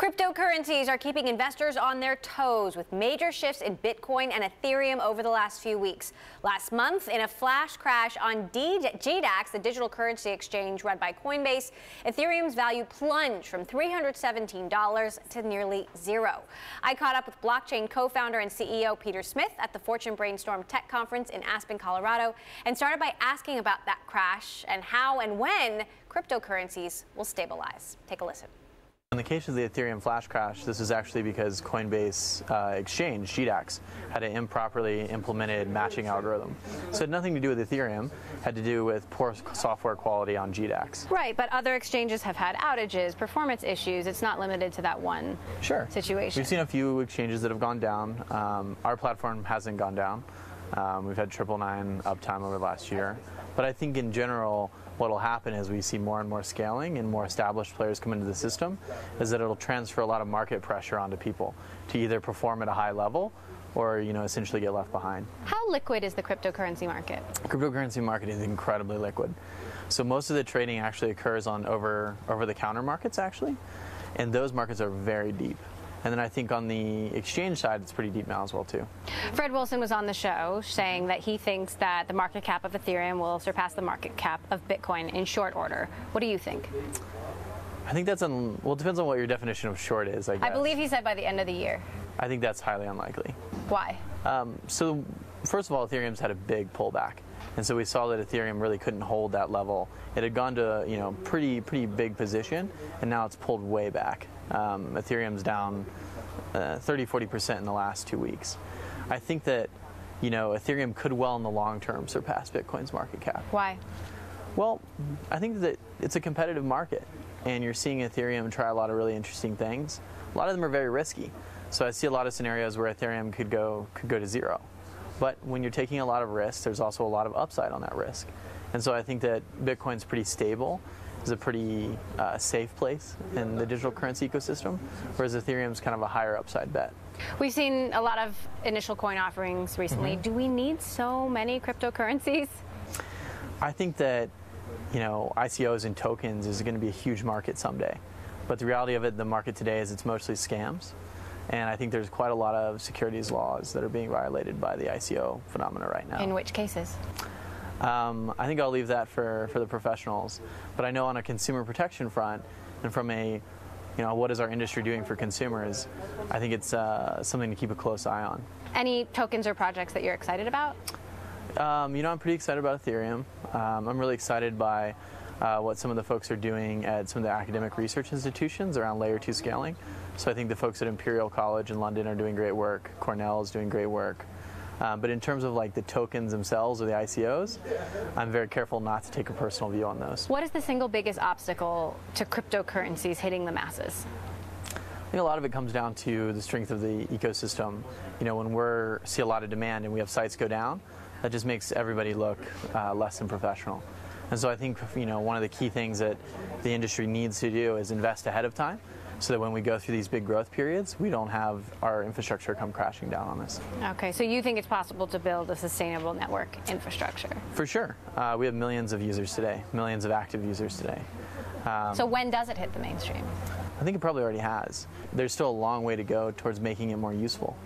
Cryptocurrencies are keeping investors on their toes with major shifts in Bitcoin and Ethereum over the last few weeks. Last month, in a flash crash on GDAX, the digital currency exchange run by Coinbase, Ethereum's value plunged from $317 to nearly zero. I caught up with blockchain co-founder and CEO Peter Smith at the Fortune Brainstorm Tech conference in Aspen, Colorado, and started by asking about that crash and how and when cryptocurrencies will stabilize. Take a listen. In the case of the Ethereum flash crash, this is actually because Coinbase exchange, GDAX, had an improperly implemented matching algorithm. So it had nothing to do with Ethereum, it had to do with poor software quality on GDAX. Right, but other exchanges have had outages, performance issues. It's not limited to that one situation. We've seen a few exchanges that have gone down. Our platform hasn't gone down. We've had 999 uptime over the last year. But I think in general, what will happen as we see more and more scaling and more established players come into the system is that it'll transfer a lot of market pressure onto people to either perform at a high level or, essentially get left behind. How liquid is the cryptocurrency market? The cryptocurrency market is incredibly liquid. So most of the trading actually occurs on over-the-counter markets, actually, and those markets are very deep. And then I think on the exchange side, it's pretty deep now as well, too. Fred Wilson was on the show saying that he thinks that the market cap of Ethereum will surpass the market cap of Bitcoin in short order. What do you think? I think that's, well, it depends on what your definition of short is, I guess. I believe he said by the end of the year. I think that's highly unlikely. Why? So, first of all, Ethereum's had a big pullback. And so we saw that Ethereum really couldn't hold that level. It had gone to, pretty big position, and now it's pulled way back. Ethereum's down 30–40% in the last 2 weeks. I think that, Ethereum could well in the long term surpass Bitcoin's market cap. Why? Well, I think that it's a competitive market, and you're seeing Ethereum try a lot of really interesting things. A lot of them are very risky. So I see a lot of scenarios where Ethereum could go to zero. But when you're taking a lot of risk, there's also a lot of upside on that risk. And so I think that Bitcoin's pretty stable, is a pretty safe place in the digital currency ecosystem, whereas Ethereum's kind of a higher upside bet. We've seen a lot of initial coin offerings recently. Do we need so many cryptocurrencies? I think that, ICOs and tokens is going to be a huge market someday. But the reality of it, the market today is it's mostly scams. And I think there's quite a lot of securities laws that are being violated by the ICO phenomena right now. In which cases? I think I'll leave that for the professionals. But I know on a consumer protection front, and from a, what is our industry doing for consumers, I think it's something to keep a close eye on. Any tokens or projects that you're excited about? I'm pretty excited about Ethereum. I'm really excited by what some of the folks are doing at some of the academic research institutions around layer 2 scaling. So I think the folks at Imperial College in London are doing great work. Cornell is doing great work. But in terms of the tokens themselves or the ICOs, I'm very careful not to take a personal view on those. What is the single biggest obstacle to cryptocurrencies hitting the masses? I think a lot of it comes down to the strength of the ecosystem. When we see a lot of demand and we have sites go down, that just makes everybody look less than professional. And so I think one of the key things that the industry needs to do is invest ahead of time, so that when we go through these big growth periods, we don't have our infrastructure come crashing down on us. Okay, so you think it's possible to build a sustainable network infrastructure? For sure. We have millions of users today, millions of active users today. So when does it hit the mainstream? I think it probably already has. There's still a long way to go towards making it more useful.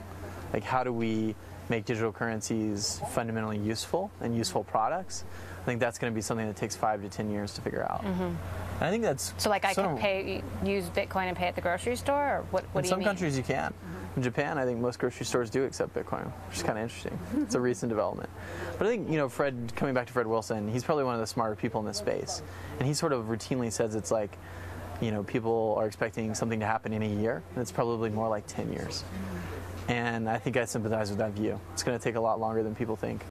How do we make digital currencies fundamentally useful and useful products? I think that's going to be something that takes 5 to 10 years to figure out. And I think that's so. I can use Bitcoin and pay at the grocery store, or what do you mean? In some countries you can. In Japan, I think most grocery stores do accept Bitcoin, which is kind of interesting. It's a recent development. But I think coming back to Fred Wilson, he's probably one of the smarter people in this space, and he sort of routinely says it's like, people are expecting something to happen in a year, and it's probably more like 10 years. And I think I sympathize with that view. It's going to take a lot longer than people think.